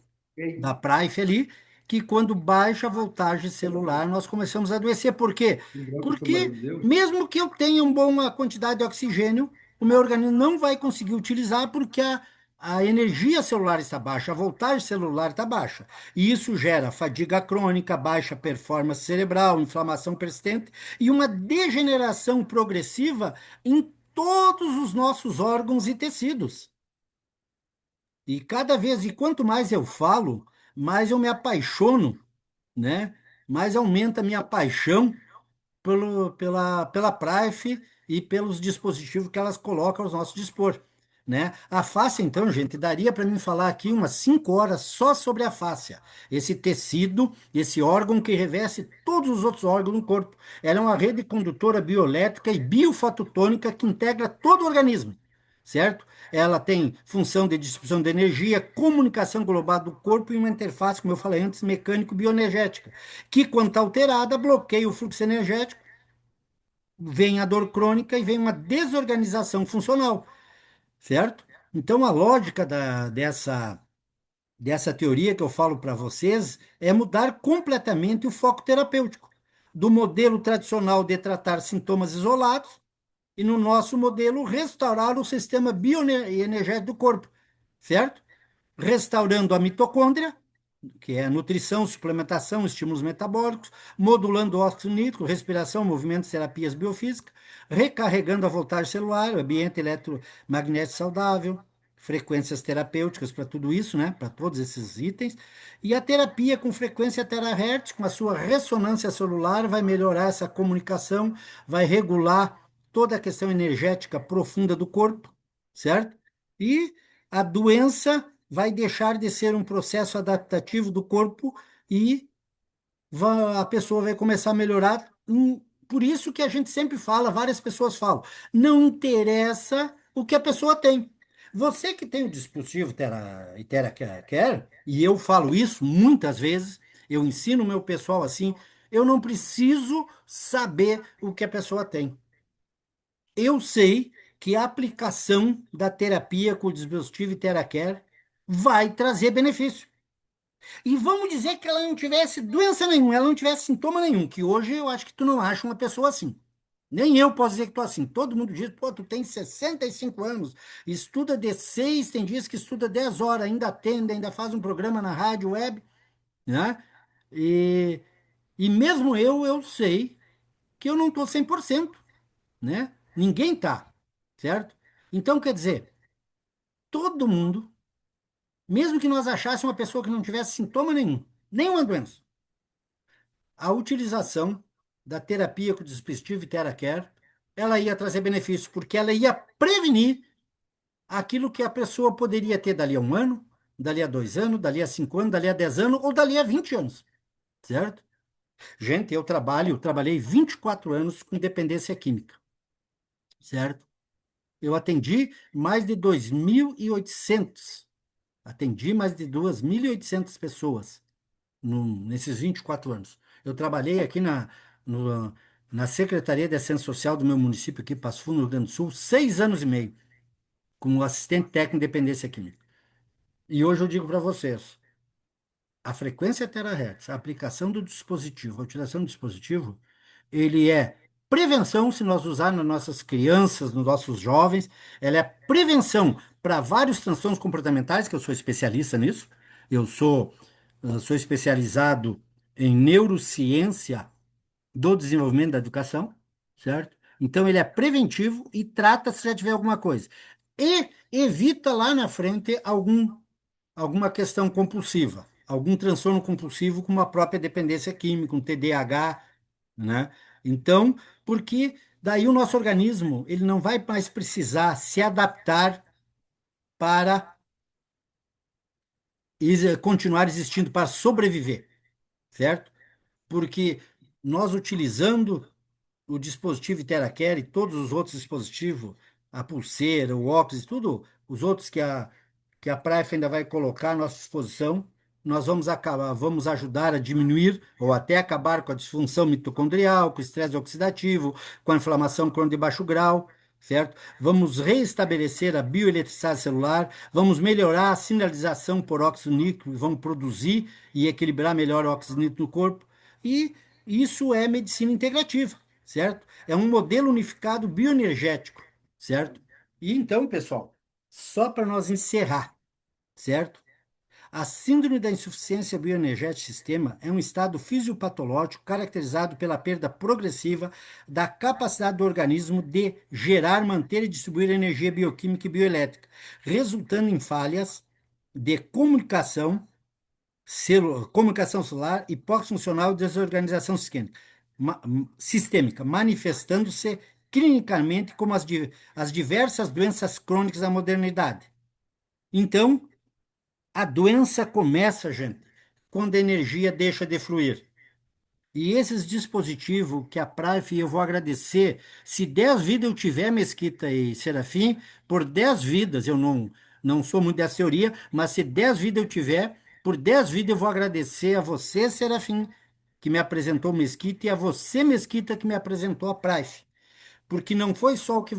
da Price ali, que quando baixa a voltagem celular, nós começamos a adoecer. Por quê? Lembrou que eu sou Porque marido de Deus? mesmo que eu tenha uma boa quantidade de oxigênio, o meu organismo não vai conseguir utilizar porque a energia celular está baixa, a voltagem celular está baixa. E isso gera fadiga crônica, baixa performance cerebral, inflamação persistente e uma degeneração progressiva em todos os nossos órgãos e tecidos. E cada vez, e quanto mais eu falo, mais eu me apaixono, né? Mais aumenta a minha paixão pela Prife e pelos dispositivos que elas colocam ao nosso dispor, né? A fáscia, então, gente, daria para mim falar aqui umas 5 horas só sobre a fáscia, esse tecido, esse órgão que reveste todos os outros órgãos do corpo. Ela é uma rede condutora bioelétrica e biofototônica que integra todo o organismo, certo? Ela tem função de distribuição de energia, comunicação global do corpo e uma interface, como eu falei antes, mecânico-bioenergética, que, quando está alterada, bloqueia o fluxo energético, vem a dor crônica e vem uma desorganização funcional, certo? Então, a lógica dessa teoria que eu falo para vocês é mudar completamente o foco terapêutico, do modelo tradicional de tratar sintomas isolados, e no nosso modelo, restaurar o sistema bioenergético do corpo, certo? Restaurando a mitocôndria, que é a nutrição, suplementação, estímulos metabólicos, modulando o óxido nítrico, respiração, movimentos, terapias biofísicas, recarregando a voltagem celular, o ambiente eletromagnético saudável, frequências terapêuticas para tudo isso, né? Para todos esses itens. E a terapia com frequência terahertz, com a sua ressonância celular, vai melhorar essa comunicação, vai regular toda a questão energética profunda do corpo, certo? E a doença vai deixar de ser um processo adaptativo do corpo e a pessoa vai começar a melhorar. Por isso que a gente sempre fala, várias pessoas falam, não interessa o que a pessoa tem. Você que tem o dispositivo TeraCare, e eu falo isso muitas vezes, eu ensino o meu pessoal assim, eu não preciso saber o que a pessoa tem. Eu sei que a aplicação da terapia com o dispositivo TeraCare vai trazer benefício. E vamos dizer que ela não tivesse doença nenhuma, ela não tivesse sintoma nenhum, que hoje eu acho que tu não acha uma pessoa assim. Nem eu posso dizer que tô assim. Todo mundo diz, pô, tu tem 65 anos, estuda de 6, tem dias que estuda 10 horas, ainda atende, ainda faz um programa na rádio web, né? E, e mesmo eu sei que eu não tô 100%, né? Ninguém tá, certo? Então, quer dizer, todo mundo, mesmo que nós achássemos uma pessoa que não tivesse sintoma nenhum, nenhuma doença, a utilização da terapia com o dispositivo TeraCare, ela ia trazer benefícios, porque ela ia prevenir aquilo que a pessoa poderia ter dali a um ano, dali a 2 anos, dali a 5 anos, dali a 10 anos ou dali a 20 anos, certo? Gente, trabalhei 24 anos com dependência química, certo? Eu atendi mais de 2.800 pessoas nesses 24 anos. Eu trabalhei aqui na Secretaria de Assistência Social do meu município, aqui, Passo Fundo, no Rio Grande do Sul, 6 anos e meio, como assistente técnico em dependência química. E hoje eu digo para vocês, a frequência terahertz, a aplicação do dispositivo, a utilização do dispositivo, ele é prevenção, se nós usarmos nas nossas crianças, nos nossos jovens, ela é prevenção para vários transtornos comportamentais, que eu sou especialista nisso, eu sou especializado em neurociência do desenvolvimento da educação, certo? Então, ele é preventivo e trata se já tiver alguma coisa. E evita lá na frente alguma questão compulsiva, algum transtorno compulsivo, como a própria dependência química, um TDAH, né? Então, porque daí o nosso organismo, ele não vai mais precisar se adaptar para continuar existindo, para sobreviver, certo? Porque nós utilizando o dispositivo TeraCare e todos os outros dispositivos, a pulseira, o óculos, tudo, os outros que a Praif ainda vai colocar à nossa disposição, nós vamos ajudar a diminuir ou até acabar com a disfunção mitocondrial, com o estresse oxidativo, com a inflamação crônica de baixo grau, certo? Vamos reestabelecer a bioeletricidade celular, vamos melhorar a sinalização por óxido nítrico, vamos produzir e equilibrar melhor o óxido nítrico no corpo, e isso é medicina integrativa, certo? É um modelo unificado bioenergético, certo? E então, pessoal, só para nós encerrar, certo? A síndrome da insuficiência bioenergética do sistema é um estado fisiopatológico caracterizado pela perda progressiva da capacidade do organismo de gerar, manter e distribuir energia bioquímica e bioelétrica, resultando em falhas de comunicação celular, hipofuncional e desorganização sistêmica, manifestando-se clinicamente como as diversas doenças crônicas da modernidade. Então, a doença começa, gente, quando a energia deixa de fluir. E esses dispositivos que a Praf, eu vou agradecer. Se 10 vidas eu tiver, Mesquita e Serafim, por 10 vidas, eu não sou muito dessa teoria, mas se 10 vidas eu tiver, por 10 vidas eu vou agradecer a você, Serafim, que me apresentou o Mesquita, e a você, Mesquita, que me apresentou a Praf, porque não foi só o que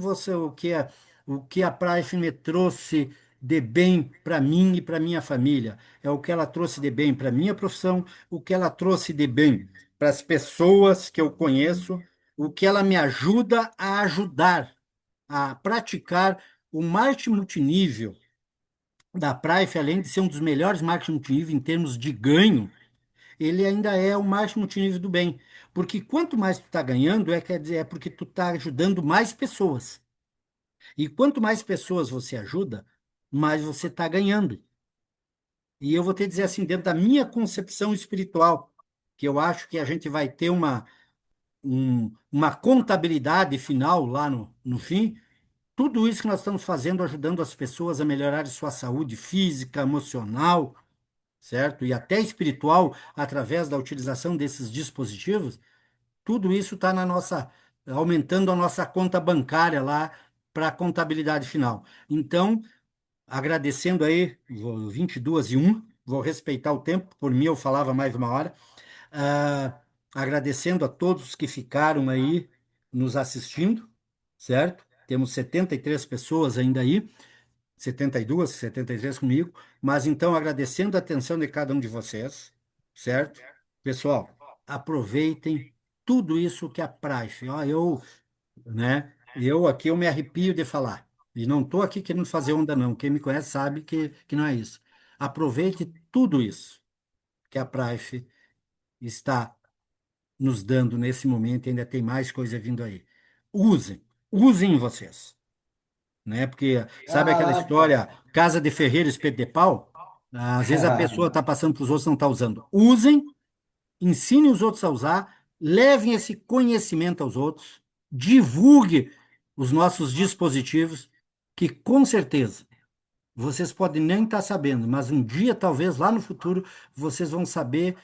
a Price me trouxe de bem para mim e para minha família, é o que ela trouxe de bem para minha profissão, o que ela trouxe de bem para as pessoas que eu conheço, o que ela me ajuda a ajudar a praticar o marketing multinível da Price, além de ser um dos melhores marketing multinível em termos de ganho, ele ainda é o marketing multinível do bem. Porque quanto mais tu está ganhando, quer dizer, é porque tu está ajudando mais pessoas. E quanto mais pessoas você ajuda, mas você está ganhando. E eu vou te dizer assim, dentro da minha concepção espiritual, que eu acho que a gente vai ter uma contabilidade final lá no fim, tudo isso que nós estamos fazendo, ajudando as pessoas a melhorar sua saúde física, emocional, certo? E até espiritual, através da utilização desses dispositivos, tudo isso está aumentando a nossa conta bancária lá para a contabilidade final. Então, agradecendo aí, 22:01, vou respeitar o tempo, por mim eu falava mais uma hora. Ah, agradecendo a todos que ficaram aí nos assistindo, certo? Temos 73 pessoas ainda aí, 72, 73 comigo, mas então agradecendo a atenção de cada um de vocês, certo? Pessoal, aproveitem tudo isso que é Price. Ó, eu aqui eu me arrepio de falar. E não estou aqui querendo fazer onda, não. Quem me conhece sabe que não é isso. Aproveite tudo isso que a Price está nos dando nesse momento, e ainda tem mais coisa vindo aí. Usem, usem vocês, né? Porque sabe aquela Caraca! história, casa de ferreiro, espeto de pau? Às vezes a pessoa está passando para os outros e não está usando. Usem, ensine os outros a usar, levem esse conhecimento aos outros, divulgue os nossos dispositivos, que com certeza vocês podem nem estar sabendo, mas um dia, talvez lá no futuro, vocês vão saber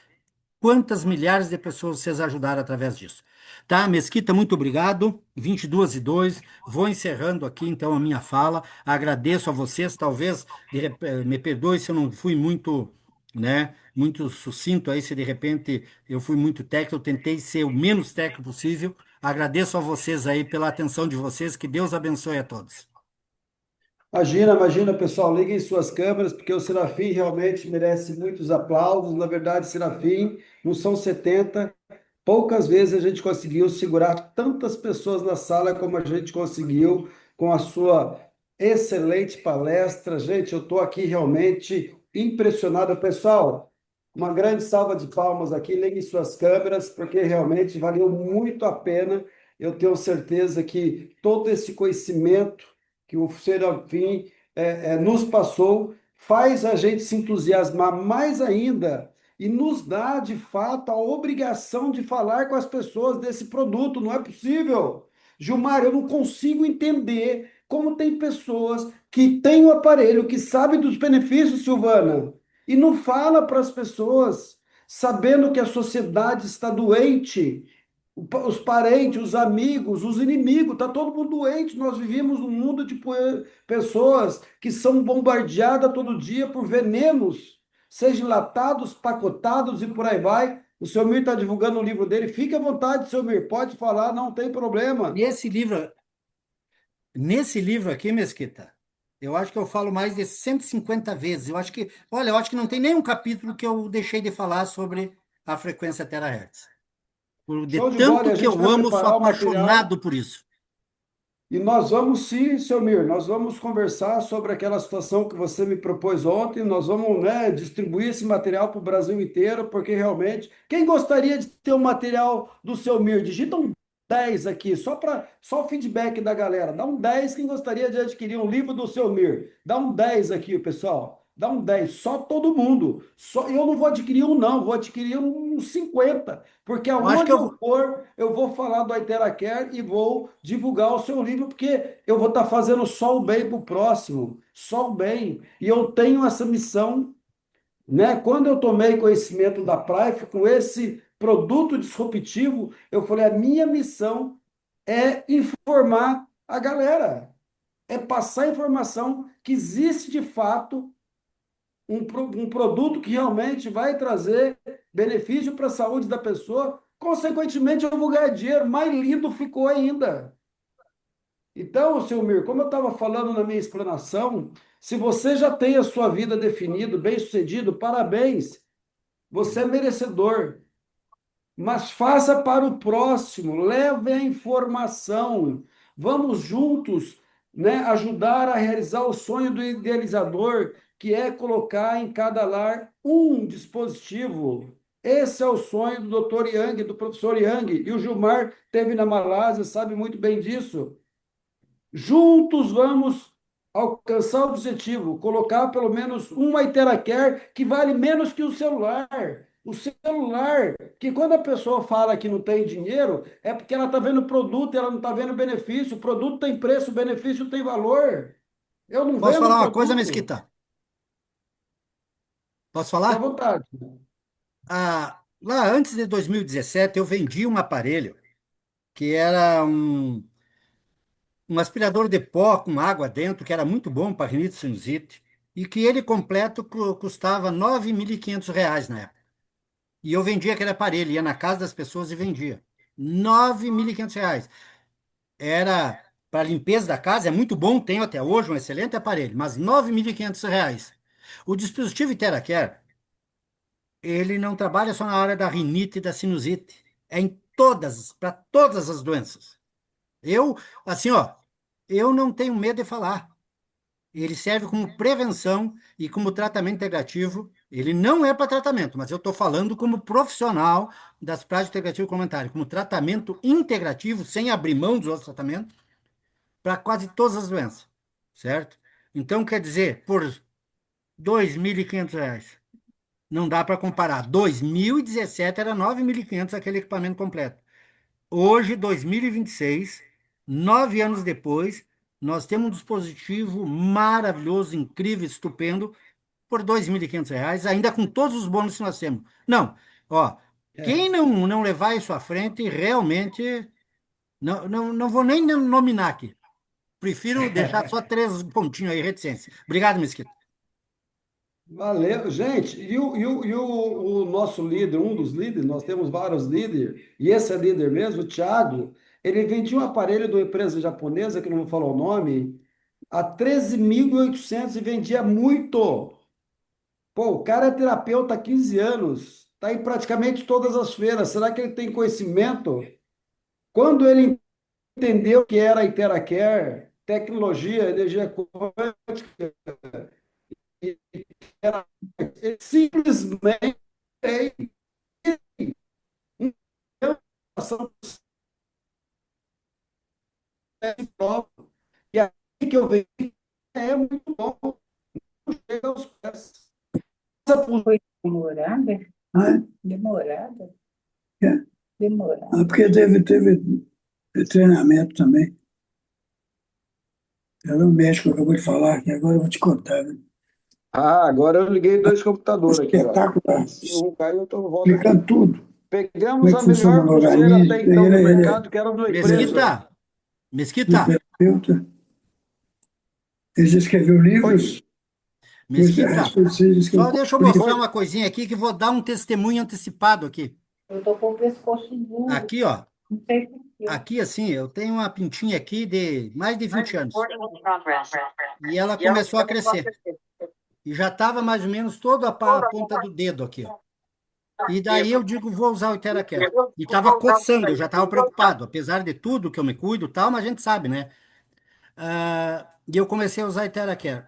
quantas milhares de pessoas vocês ajudaram através disso. Tá, Mesquita, muito obrigado. 22:02. Vou encerrando aqui então a minha fala. Agradeço a vocês. Talvez me perdoe se eu não fui muito, né, muito sucinto aí, se de repente eu fui muito técnico. Eu tentei ser o menos técnico possível. Agradeço a vocês aí pela atenção de vocês. Que Deus abençoe a todos. Imagina, imagina, pessoal, liguem suas câmeras, porque o Serafim realmente merece muitos aplausos. Na verdade, Serafim, não são 70. Poucas vezes a gente conseguiu segurar tantas pessoas na sala como a gente conseguiu com a sua excelente palestra. Gente, eu estou aqui realmente impressionado. Pessoal, uma grande salva de palmas aqui. Liguem suas câmeras, porque realmente valeu muito a pena. Eu tenho certeza que todo esse conhecimento que o Serafim nos passou faz a gente se entusiasmar mais ainda e nos dá, de fato, a obrigação de falar com as pessoas desse produto. Não é possível. Gilmar, eu não consigo entender como tem pessoas que têm o aparelho, que sabem dos benefícios, Silvana, e não fala para as pessoas, sabendo que a sociedade está doente, os parentes, os amigos, os inimigos, está todo mundo doente. Nós vivemos num mundo de pessoas que são bombardeadas todo dia por venenos, sejam enlatados, pacotados e por aí vai. O seu Mir está divulgando o livro dele. Fique à vontade, seu Mir, pode falar, não tem problema. Nesse livro aqui, Mesquita, eu acho que eu falo mais de 150 vezes. Eu acho que não tem nenhum capítulo que eu deixei de falar sobre a frequência terahertz. De Show de bola, e tanto a que gente eu vai amo, sou preparar o material. apaixonado por isso. E nós vamos sim, seu Mir, nós vamos conversar sobre aquela situação que você me propôs ontem, nós vamos, né, distribuir esse material para o Brasil inteiro, porque realmente, quem gostaria de ter o material do seu Mir, digita um 10 aqui, só o feedback da galera, dá um 10 quem gostaria de adquirir um livro do seu Mir, dá um 10 aqui, pessoal. Dá um 10 só todo mundo. Só, eu não vou adquirir um, não, vou adquirir um 50 porque Eu acho que aonde eu eu vou. for, eu vou falar do Aiteracare e vou divulgar o seu livro, porque eu vou estar fazendo só o bem para o próximo, só o bem. E eu tenho essa missão, né? Quando eu tomei conhecimento da Prife, com esse produto disruptivo, eu falei, a minha missão é informar a galera, é passar a informação que existe de fato um produto que realmente vai trazer benefício para a saúde da pessoa, consequentemente eu vou ganhar dinheiro, mais lindo ficou ainda. Então, Silmir, como eu estava falando na minha explanação, se você já tem a sua vida definida, bem-sucedido, parabéns, você é merecedor. Mas faça para o próximo, leve a informação. Vamos juntos, né, ajudar a realizar o sonho do idealizador, que é colocar em cada lar um dispositivo. Esse é o sonho do Dr. Yang, do professor Yang, e o Gilmar teve na Malásia, sabe muito bem disso. Juntos vamos alcançar o objetivo, colocar pelo menos uma Iteracare que vale menos que o celular. O celular, que quando a pessoa fala que não tem dinheiro, é porque ela está vendo produto, ela não está vendo benefício. O produto tem preço, o benefício tem valor. Eu não Posso vendo falar uma coisa, produto. Mesquita? Posso Fique à falar? vontade. Lá antes de 2017, eu vendi um aparelho que era um aspirador de pó com água dentro, que era muito bom para rinite e sinusite, e que ele completo custava R$ 9.500 na época. E eu vendia aquele aparelho, ia na casa das pessoas e vendia. R$ 9.500. Era para limpeza da casa, é muito bom, tenho até hoje um excelente aparelho, mas R$ 9.500. O dispositivo Iteracare, ele não trabalha só na área da rinite e da sinusite, é em todas, para todas as doenças. Eu, assim, ó, eu não tenho medo de falar. Ele serve como prevenção e como tratamento integrativo. Ele não é para tratamento, mas eu estou falando como profissional das práticas integrativas complementares, como tratamento integrativo, sem abrir mão dos outros tratamentos, para quase todas as doenças, certo? Então, quer dizer, por R$ 2.500, não dá para comparar. 2017 era 9.500 aquele equipamento completo. Hoje, 2026, 9 anos depois, nós temos um dispositivo maravilhoso, incrível, estupendo, por R$ 2.500, ainda com todos os bônus que nós temos. Não, ó, quem É. não levar isso à frente, realmente, não vou nem nominar aqui. Prefiro deixar só três pontinhos aí, reticência. Obrigado, Mesquita. Valeu, gente. O nosso líder, um dos líderes, nós temos vários líderes, e esse é líder mesmo, o Thiago, ele vendia um aparelho de uma empresa japonesa, que eu não vou falar o nome, a 13.800 e vendia muito. Pô, o cara é terapeuta há 15 anos, está em praticamente todas as feiras. Será que ele tem conhecimento? Quando ele entendeu que era a Iteracare, tecnologia, energia quântica, era, ele simplesmente ação prova. E aí que eu vejo é muito bom, chega aos pés. Foi demorada? Ah, Demorada? é. Demorada. Porque teve treinamento também. Era o médico que acabou de falar, que agora eu vou te contar, né? Ah, agora eu liguei dois computadores aqui, ó. Espetacular. Se um caiu, eu tô volta aqui. Explicando tudo. Como Pegamos é a que funciona melhor o pulseira até organismo. então do Ele é mercado, que era de uma empresa. Mesquita, Mesquita, fisioterapeuta. Ele já escreveu Oi, livros. A Mesquita. respeito disso, ele Só escreveu deixa eu livros. mostrar oi. uma coisinha aqui que vou dar um testemunho antecipado aqui. Eu tô com o pescoço duro, Aqui, ó. não sei por quê. Aqui, assim, eu tenho uma pintinha aqui de mais de 20 anos. E ela começou a crescer. E já estava mais ou menos toda a ponta do dedo aqui, ó. E daí eu digo, vou usar o Iteracare. E estava coçando, eu já estava preocupado. Apesar de tudo que eu me cuido e tal, mas a gente sabe, né? E eu comecei a usar Iteracare.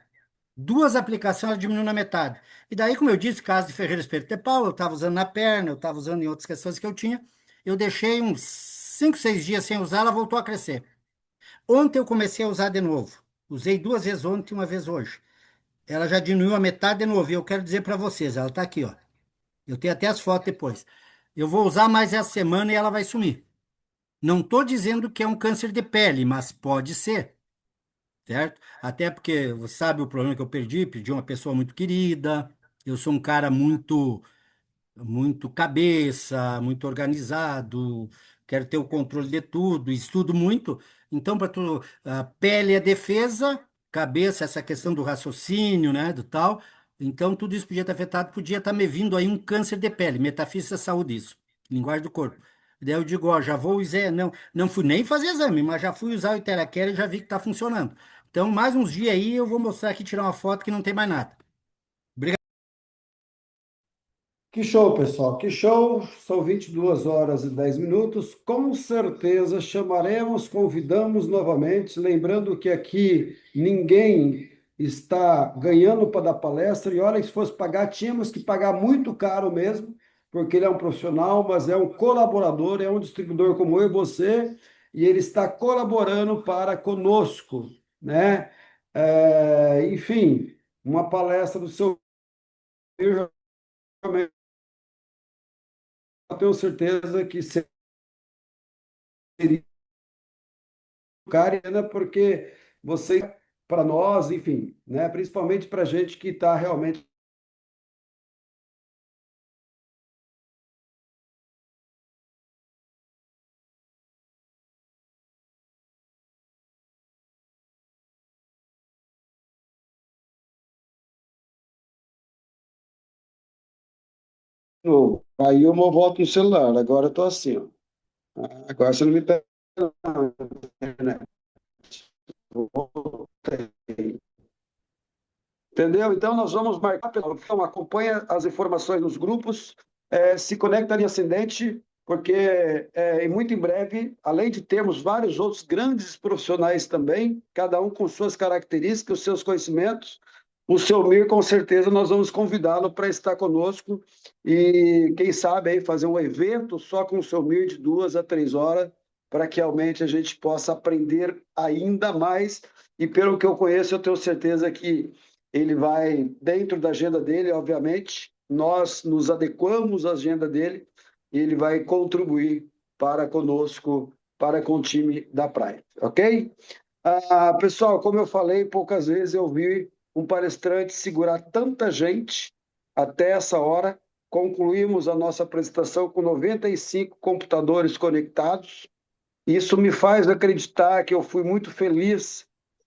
Duas aplicações ela diminuiu na metade. E daí, como eu disse, caso de Ferreira Espírito de Paulo, eu estava usando na perna, eu estava usando em outras questões que eu tinha. Eu deixei uns 5, 6 dias sem usar, ela voltou a crescer. Ontem eu comecei a usar de novo. Usei 2 vezes ontem e uma vez hoje. Ela já diminuiu a metade de novo. E eu quero dizer para vocês, ela está aqui, ó. Eu tenho até as fotos depois. Eu vou usar mais essa semana e ela vai sumir. Não estou dizendo que é um câncer de pele, mas pode ser, certo? Até porque você sabe o problema que eu perdi uma pessoa muito querida. Eu sou um cara muito cabeça, muito organizado, quero ter o controle de tudo, estudo muito. Então, para tu, a pele é defesa, cabeça, essa questão do raciocínio, né, do tal. Então, tudo isso podia estar afetado, podia estar me vindo aí um câncer de pele, metafísica da saúde, isso, linguagem do corpo. Daí eu digo, ó, já vou usar, não fui nem fazer exame, mas já fui usar o Iteracare e já vi que está funcionando. Então, mais uns dias aí eu vou mostrar aqui, tirar uma foto que não tem mais nada. Que show, pessoal, que show. São 22 horas e 10 minutos. Com certeza chamaremos, convidamos novamente. Lembrando que aqui ninguém está ganhando para dar palestra. E olha, que se fosse pagar, tínhamos que pagar muito caro mesmo, porque ele é um profissional, mas é um colaborador, é um distribuidor como eu e você, e ele está colaborando para conosco, né? Enfim, uma palestra do seu eu já tenho certeza que seria cara, porque você, para nós, enfim, né, principalmente para a gente que está realmente. Aí eu volto no celular, agora eu estou assim, ó. Agora você não me pega, não, né? Entendeu? Então, nós vamos marcar, então, acompanha as informações nos grupos, se conecta ali Ascendente, porque muito em breve, além de termos vários outros grandes profissionais também, cada um com suas características, os seus conhecimentos, o seu Mir, com certeza, nós vamos convidá-lo para estar conosco e, quem sabe, aí, fazer um evento só com o seu Mir de 2 a 3 horas, para que realmente a gente possa aprender ainda mais. E pelo que eu conheço, eu tenho certeza que ele vai, dentro da agenda dele, obviamente, nós nos adequamos à agenda dele e ele vai contribuir para conosco, para com o time da Praia, ok? Pessoal, como eu falei, poucas vezes eu vi um palestrante segurar tanta gente até essa hora. Concluímos a nossa apresentação com 95 computadores conectados. Isso me faz acreditar que eu fui muito feliz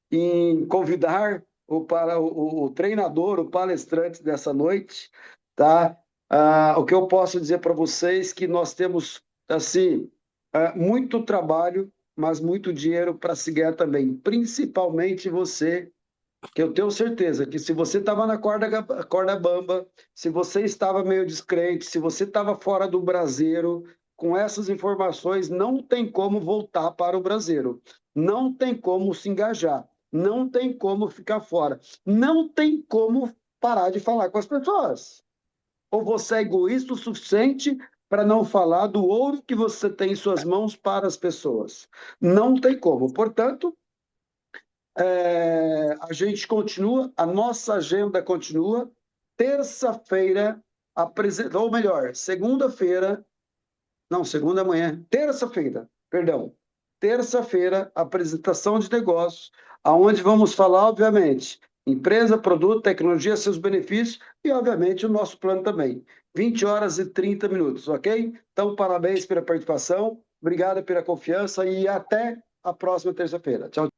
em convidar o treinador, o palestrante dessa noite, tá? O que eu posso dizer para vocês é que nós temos, assim, muito trabalho, mas muito dinheiro para se ganhar também, principalmente você, que eu tenho certeza que se você estava na corda bamba, se você estava meio descrente, se você estava fora do braseiro, com essas informações não tem como voltar para o braseiro, não tem como se engajar, não tem como ficar fora, não tem como parar de falar com as pessoas. Ou você é egoísta o suficiente para não falar do ouro que você tem em suas mãos para as pessoas. Não tem como. Portanto, a gente continua, a nossa agenda continua. Terça-feira, ou melhor, segunda-feira, não, segunda manhã, terça-feira, perdão, terça-feira, apresentação de negócios, aonde vamos falar, obviamente, empresa, produto, tecnologia, seus benefícios e, obviamente, o nosso plano também. 20 horas e 30 minutos, ok? Então, parabéns pela participação, obrigado pela confiança e até a próxima terça-feira. Tchau.